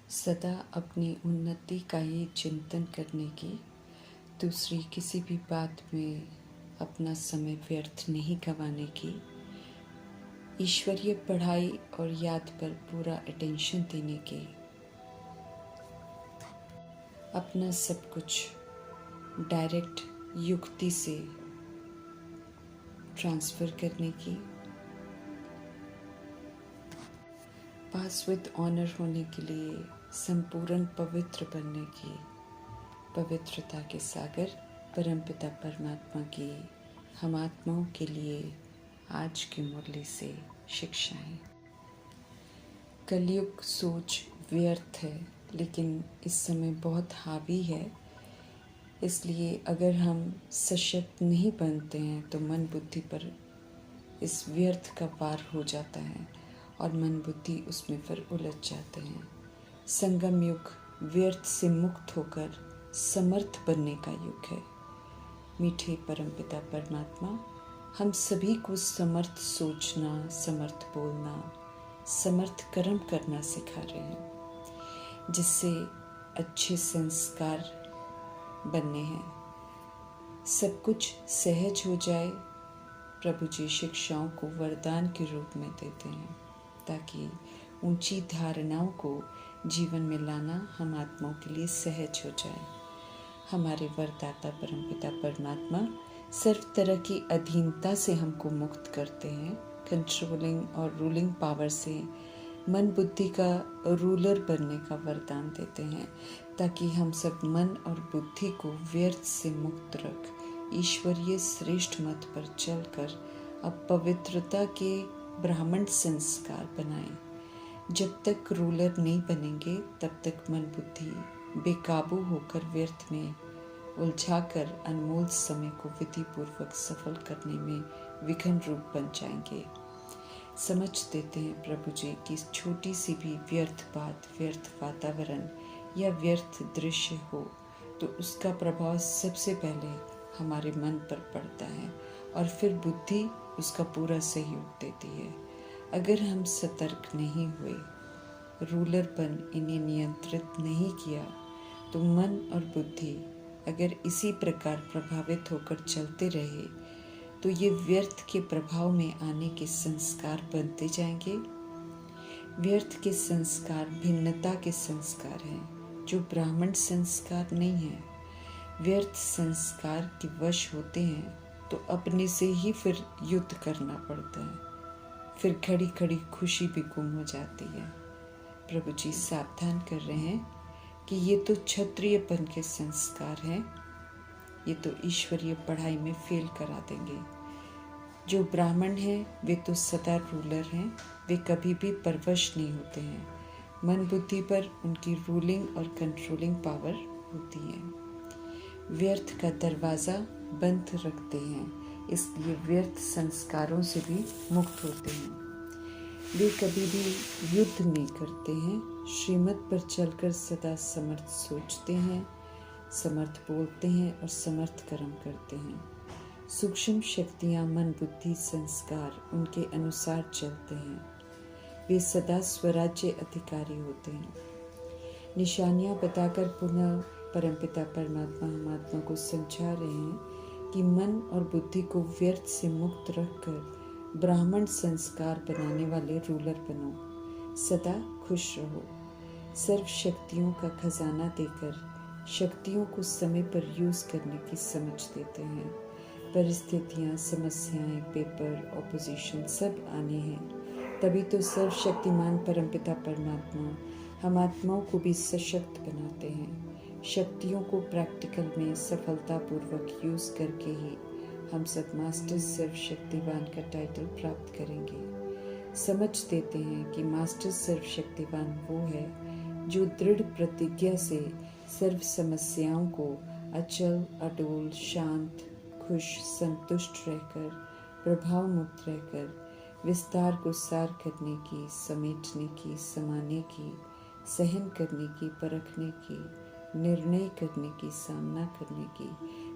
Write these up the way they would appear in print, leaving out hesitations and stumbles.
सदा अपनी उन्नति का ही चिंतन करने की, दूसरी किसी भी बात में अपना समय व्यर्थ नहीं गंवाने की, ईश्वरीय पढ़ाई और याद पर पूरा अटेंशन देने की, अपना सब कुछ डायरेक्ट युक्ति से ट्रांसफ़र करने की, पास विद ऑनर होने के लिए संपूर्ण पवित्र बनने की, पवित्रता के सागर परमपिता परमात्मा की हम आत्माओं के लिए आज की मुरली से शिक्षाएं। कलयुग सोच व्यर्थ है, लेकिन इस समय बहुत हावी है। इसलिए अगर हम सशक्त नहीं बनते हैं तो मन बुद्धि पर इस व्यर्थ का वार हो जाता है और मन बुद्धि उसमें फिर उलझ जाते हैं। संगम युग व्यर्थ से मुक्त होकर समर्थ बनने का युग है। मीठे परमपिता परमात्मा हम सभी को समर्थ सोचना, समर्थ बोलना, समर्थ कर्म करना सिखा रहे हैं, जिससे अच्छे संस्कार बनने हैं, सब कुछ सहज हो जाए। प्रभु जी शिक्षाओं को वरदान के रूप में देते हैं ताकि ऊंची धारणाओं को जीवन में लाना हम आत्माओं के लिए सहज हो जाए। हमारे वरदाता परमपिता परमात्मा सर्व तरह की अधीनता से हमको मुक्त करते हैं। कंट्रोलिंग और रूलिंग पावर से मन बुद्धि का रूलर बनने का वरदान देते हैं ताकि हम सब मन और बुद्धि को व्यर्थ से मुक्त रख ईश्वरीय श्रेष्ठ मत पर चलकर अब पवित्रता के ब्राह्मण संस्कार बनाएं। जब तक रूलर नहीं बनेंगे तब तक मन बुद्धि बेकाबू होकर व्यर्थ में उलझाकर अनमोल समय को विधि पूर्वक सफल करने में विघ्न रूप बन जाएंगे। समझ देते हैं प्रभु जी कि छोटी सी भी व्यर्थ बात, व्यर्थ वातावरण या व्यर्थ दृश्य हो तो उसका प्रभाव सबसे पहले हमारे मन पर पड़ता है और फिर बुद्धि उसका पूरा सहयोग देती है। अगर हम सतर्क नहीं हुए, रूलरपन इन्हें नियंत्रित नहीं किया, तो मन और बुद्धि अगर इसी प्रकार प्रभावित होकर चलते रहे तो ये व्यर्थ के प्रभाव में आने के संस्कार बनते जाएंगे। व्यर्थ के संस्कार भिन्नता के संस्कार हैं, जो ब्राह्मण संस्कार नहीं है। व्यर्थ संस्कार के वश होते हैं तो अपने से ही फिर युद्ध करना पड़ता है, फिर खड़ी खड़ी खुशी भी गुम हो जाती है। प्रभु जी सावधान कर रहे हैं कि ये तो क्षत्रियपन के संस्कार हैं, ये तो ईश्वरीय पढ़ाई में फेल करा देंगे। जो ब्राह्मण हैं वे तो सदा रूलर हैं, वे कभी भी परवश नहीं होते हैं। मन बुद्धि पर उनकी रूलिंग और कंट्रोलिंग पावर होती है। व्यर्थ का दरवाज़ा बंद रखते हैं, इसलिए व्यर्थ संस्कारों से भी मुक्त होते हैं। वे कभी भी युद्ध नहीं करते हैं, श्रीमत पर चलकर सदा समर्थ सोचते हैं, समर्थ बोलते हैं और समर्थ कर्म करते हैं। सूक्ष्म शक्तियाँ, मन बुद्धि संस्कार उनके अनुसार चलते हैं। वे सदा स्वराज्य अधिकारी होते हैं। निशानियाँ बताकर पुनः परमपिता परमात्मा हम आत्मा को समझा रहे हैं कि मन और बुद्धि को व्यर्थ से मुक्त रखकर ब्राह्मण संस्कार बनाने वाले रूलर बनो। सदा खुश रहो। सर्व शक्तियों का खजाना देकर शक्तियों को समय पर यूज़ करने की समझ देते हैं। परिस्थितियाँ, समस्याएं, पेपर, ऑपोजिशन सब आने हैं, तभी तो सर्वशक्तिमान परमपिता परमात्मा हम आत्माओं को भी सशक्त बनाते हैं। शक्तियों को प्रैक्टिकल में सफलतापूर्वक यूज़ करके ही हम सब मास्टर सर्वशक्तिवान का टाइटल प्राप्त करेंगे। समझ देते हैं कि मास्टर सर्वशक्तिवान वो है जो दृढ़ प्रतिज्ञा से सर्व समस्याओं को अचल, अडोल, शांत, खुश, संतुष्ट रहकर, प्रभाव मुक्त रहकर विस्तार को सार करने की, समेटने की, समाने की, सहन करने की, परखने की, निर्णय करने की, सामना करने की,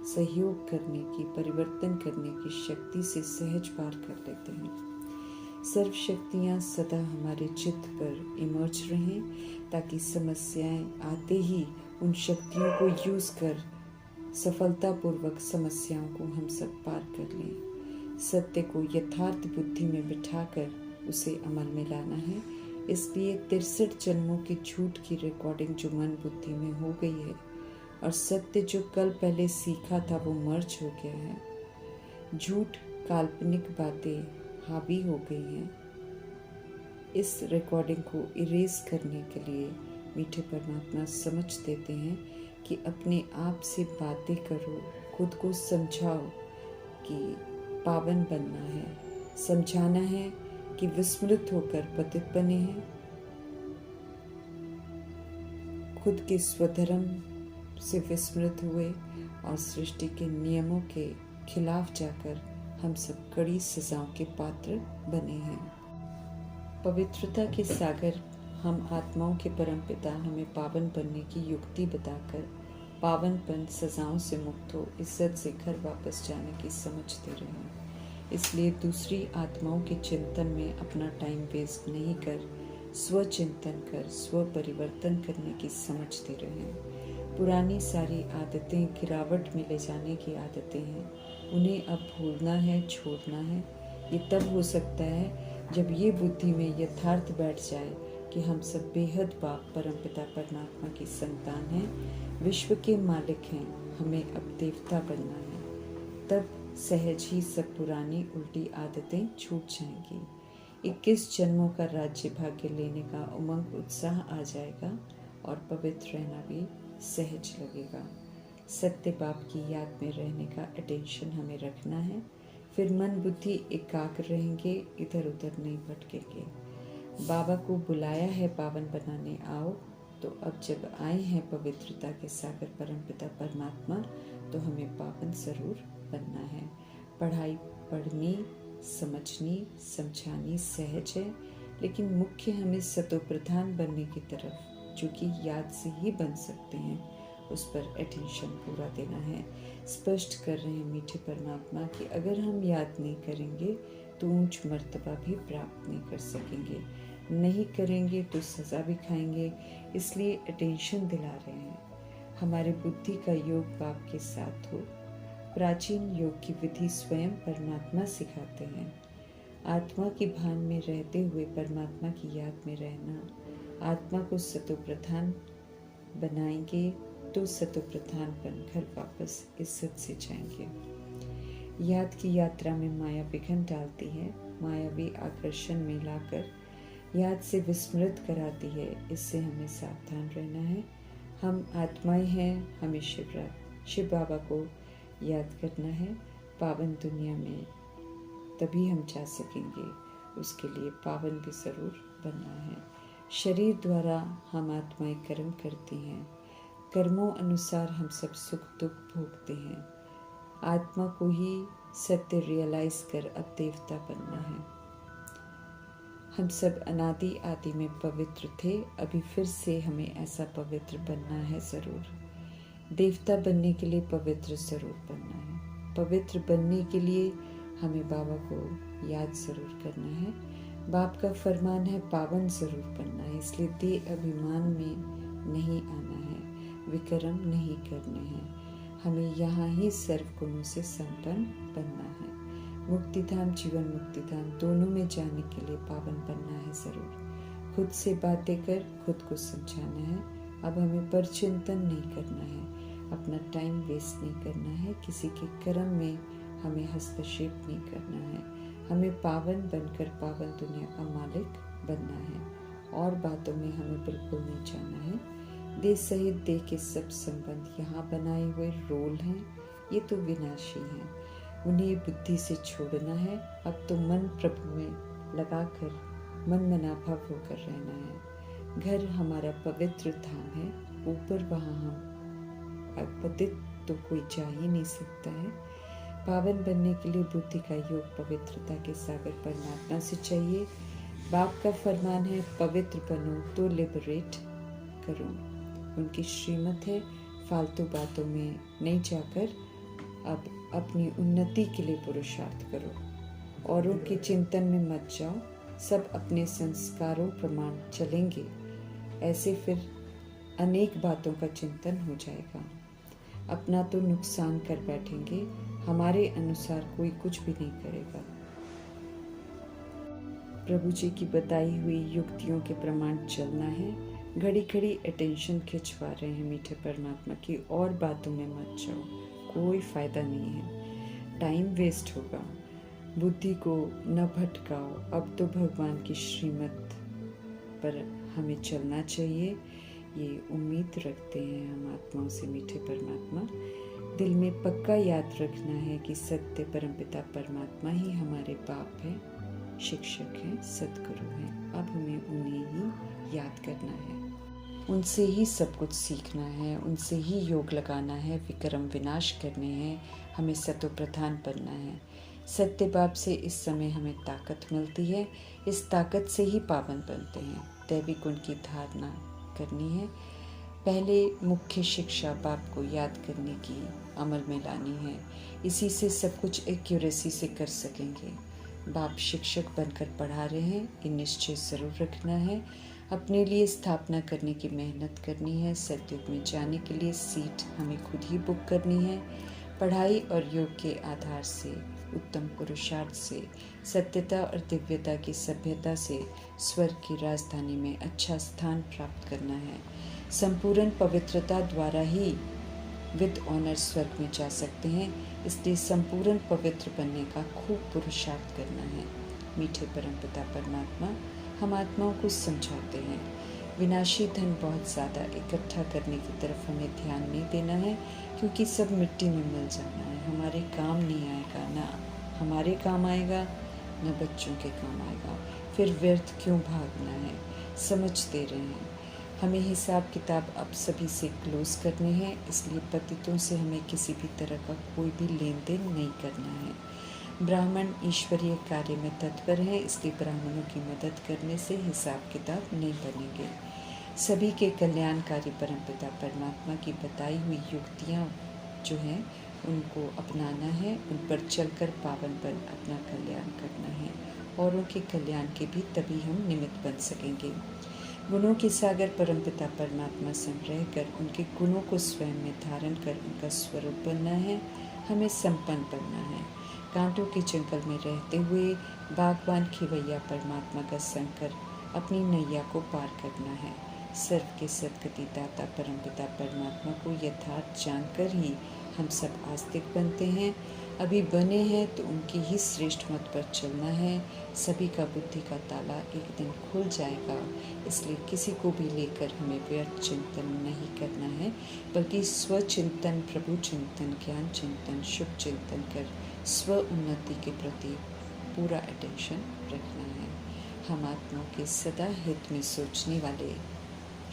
सहयोग करने की, परिवर्तन करने की शक्ति से सहज पार कर लेते हैं। सर्व शक्तियाँ सदा हमारे चित्त पर इमर्ज रहें, ताकि समस्याएं आते ही उन शक्तियों को यूज़ कर सफलतापूर्वक समस्याओं को हम सब पार कर लें। सत्य को यथार्थ बुद्धि में बिठाकर उसे अमल में लाना है। इसलिए 63 जन्मों की झूठ की रिकॉर्डिंग जो मन बुद्धि में हो गई है और सत्य जो कल पहले सीखा था वो मर्ज हो गया है। झूठ काल्पनिक बातें हावी हो गई हैं। इस रिकॉर्डिंग को इरेज करने के लिए मीठे परमात्मा समझ देते हैं कि अपने आप से बातें करो, खुद को समझाओ कि पावन बनना है, समझाना है कि विस्मृत होकर पतित बने हैं। खुद के स्वधर्म से विस्मृत हुए और सृष्टि के नियमों के खिलाफ जाकर हम सब कड़ी सजाओं के पात्र बने हैं। पवित्रता के सागर हम आत्माओं के परमपिता हमें पावन बनने की युक्ति बताकर पावनपन सजाओं से मुक्त हो इज्जत से घर वापस जाने की समझ दे रहे हैं। इसलिए दूसरी आत्माओं के चिंतन में अपना टाइम वेस्ट नहीं कर स्व चिंतन कर स्व परिवर्तन करने की समझ दे रहे हैं। पुरानी सारी आदतें गिरावट में ले जाने की आदतें हैं, उन्हें अब भूलना है, छोड़ना है। ये तब हो सकता है जब ये बुद्धि में यथार्थ बैठ जाए कि हम सब बेहद बाप परमपिता परमात्मा की संतान हैं, विश्व के मालिक हैं, हमें अब देवता बनना है। तब सहज ही सब पुरानी उल्टी आदतें छूट जाएंगी। 21 जन्मों का राज्य भाग्य लेने का उमंग उत्साह आ जाएगा और पवित्र रहना भी सहज लगेगा। सत्य बाप की याद में रहने का अटेंशन हमें रखना है। फिर मन बुद्धि एकाग्र रहेंगे, इधर उधर नहीं भटकेंगे। बाबा को बुलाया है पावन बनाने आओ, तो अब जब आए हैं पवित्रता के सागर परमपिता परमात्मा, तो हमें पावन जरूर बनना है। पढ़ाई पढ़नी, समझनी, समझानी सहज है, लेकिन मुख्य हमें सतोप्रधान बनने की तरफ, जो कि याद से ही बन सकते हैं, उस पर अटेंशन पूरा देना है। स्पष्ट कर रहे हैं मीठे परमात्मा कि अगर हम याद नहीं करेंगे तो ऊंच मर्तबा भी प्राप्त नहीं कर सकेंगे, नहीं करेंगे तो सज़ा भी खाएंगे। इसलिए अटेंशन दिला रहे हैं। हमारे बुद्धि का योग बाप के साथ हो। प्राचीन योग की विधि स्वयं परमात्मा सिखाते हैं। आत्मा के भान में रहते हुए परमात्मा की याद में रहना, आत्मा को सतोप्रधान बनाएंगे तो सतोप्रधान बनकर वापस इज्जत से जाएंगे। याद की यात्रा में माया विघ्न डालती है, मायावी आकर्षण में लाकर याद से विस्मृत कराती है। इससे हमें सावधान रहना है। हम आत्माएं हैं, हमें शिव बाबा को याद करना है। पावन दुनिया में तभी हम जा सकेंगे, उसके लिए पावन भी ज़रूर बनना है। शरीर द्वारा हम आत्माएं कर्म करती हैं, कर्मों अनुसार हम सब सुख दुख भोगते हैं। आत्मा को ही सत्य रियलाइज कर अब देवता बनना है। हम सब अनादि आदि में पवित्र थे, अभी फिर से हमें ऐसा पवित्र बनना है ज़रूर। देवता बनने के लिए पवित्र ज़रूर बनना है। पवित्र बनने के लिए हमें बाबा को याद ज़रूर करना है। बाप का फरमान है पावन ज़रूर बनना है, इसलिए देह अभिमान में नहीं आना है, विक्रम नहीं करने हैं। हमें यहाँ ही सर्व गुणों से संपन्न बनना है। मुक्तिधाम जीवन मुक्तिधाम दोनों में जाने के लिए पावन बनना है ज़रूर। खुद से बातें कर खुद को समझाना है। अब हमें परचिंतन नहीं करना है, अपना टाइम वेस्ट नहीं करना है, किसी के कर्म में हमें हस्तक्षेप नहीं करना है। हमें पावन बनकर पावन दुनिया का मालिक बनना है और बातों में हमें बिल्कुल नहीं जाना है। देह सहित देह के सब संबंध यहाँ बनाए हुए रोल हैं, ये तो विनाशी हैं, उन्हें बुद्धि से छोड़ना है। अब तो मन प्रभु में लगाकर मन मनाभाव होकर रहना है। घर हमारा पवित्र धाम है, ऊपर वहाँ हम अपतित तो कोई जा ही नहीं सकता है। पावन बनने के लिए बुद्धि का योग पवित्रता के सागर परमात्मा से चाहिए। बाप का फरमान है पवित्र बनो तो लिबरेट करो। उनकी श्रीमत है फालतू बातों में नहीं जाकर अब अपनी उन्नति के लिए पुरुषार्थ करो। औरों के चिंतन में मत जाओ, सब अपने संस्कारों प्रमाण चलेंगे, ऐसे फिर अनेक बातों का चिंतन हो जाएगा। अपना तो नुकसान कर बैठेंगे, हमारे अनुसार कोई कुछ भी नहीं करेगा। प्रभु जी की बताई हुई युक्तियों के प्रमाण चलना है। घड़ी घड़ी अटेंशन खिंचवा रहे हैं मीठे परमात्मा की, और बातों में मत जाओ, कोई फायदा नहीं है, टाइम वेस्ट होगा। बुद्धि को न भटकाओ, अब तो भगवान की श्रीमत पर हमें चलना चाहिए, ये उम्मीद रखते हैं हम आत्माओं से मीठे परमात्मा। दिल में पक्का याद रखना है कि सत्य परमपिता परमात्मा ही हमारे बाप हैं, शिक्षक हैं, सद्गुरु हैं। अब हमें उन्हें ही याद करना है, उनसे ही सब कुछ सीखना है, उनसे ही योग लगाना है, विक्रम विनाश करने हैं, हमें सतो प्रधान बनना है। सत्य बाप से इस समय हमें ताकत मिलती है, इस ताकत से ही पावन बनते हैं। दैवी गुण की धारणा करनी है। पहले मुख्य शिक्षा बाप को याद करने की अमल में लानी है, इसी से सब कुछ एक्यूरेसी से कर सकेंगे। बाप शिक्षक बनकर पढ़ा रहे हैं, ये निश्चय ज़रूर रखना है। अपने लिए स्थापना करने की मेहनत करनी है। सतयुग में जाने के लिए सीट हमें खुद ही बुक करनी है। पढ़ाई और योग के आधार से, उत्तम पुरुषार्थ से, सत्यता और दिव्यता की सभ्यता से स्वर्ग की राजधानी में अच्छा स्थान प्राप्त करना है। संपूर्ण पवित्रता द्वारा ही विद ऑनर स्वर्ग में जा सकते हैं, इसलिए संपूर्ण पवित्र बनने का खूब पुरुषार्थ करना है। मीठे परमपिता परमात्मा हम आत्माओं को समझाते हैं, विनाशी धन बहुत ज़्यादा इकट्ठा करने की तरफ हमें ध्यान नहीं देना है, क्योंकि सब मिट्टी में मिल जाना है, हमारे काम नहीं आएगा, ना हमारे काम आएगा, न बच्चों के काम आएगा। फिर व्यर्थ क्यों भागना है, समझ दे रहे हैं। हमें हिसाब किताब अब सभी से क्लोज करने हैं, इसलिए पतितों से हमें किसी भी तरह का कोई भी लेन देन नहीं करना है। ब्राह्मण ईश्वरीय कार्य में तत्पर हैं, इसलिए ब्राह्मणों की मदद करने से हिसाब किताब नहीं बनेंगे। सभी के कल्याणकारी परमपिता परमात्मा की बताई हुई युक्तियाँ जो हैं उनको अपनाना है, उन पर चलकर पावन बन अपना कल्याण करना है। औरों के कल्याण के भी तभी हम निमित्त बन सकेंगे। गुणों के सागर परमपिता परमात्मा संग रहकर उनके गुणों को स्वयं में धारण कर उनका स्वरूप बनना है। हमें संपन्न बनना है। कांटों के जंगल में रहते हुए बागवान खिवैया परमात्मा का संग कर अपनी नैया को पार करना है। सर्व के सद्गति दाता परमपिता परमात्मा को यथार्थ जानकर ही हम सब आस्तिक बनते हैं। अभी बने हैं तो उनकी ही श्रेष्ठ मत पर चलना है। सभी का बुद्धि का ताला एक दिन खुल जाएगा, इसलिए किसी को भी लेकर हमें व्यर्थ चिंतन नहीं करना है, बल्कि स्वचिंतन, प्रभु चिंतन, ज्ञान चिंतन, शुभ चिंतन कर स्व उन्नति के प्रति पूरा अटेंशन रखना है। हम आत्माओं के सदा हित में सोचने वाले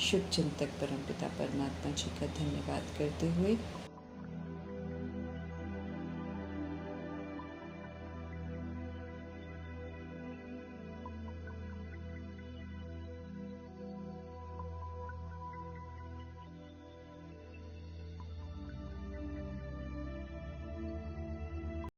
शुभ चिंतक परमपिता परमात्मा जी का धन्यवाद करते हुए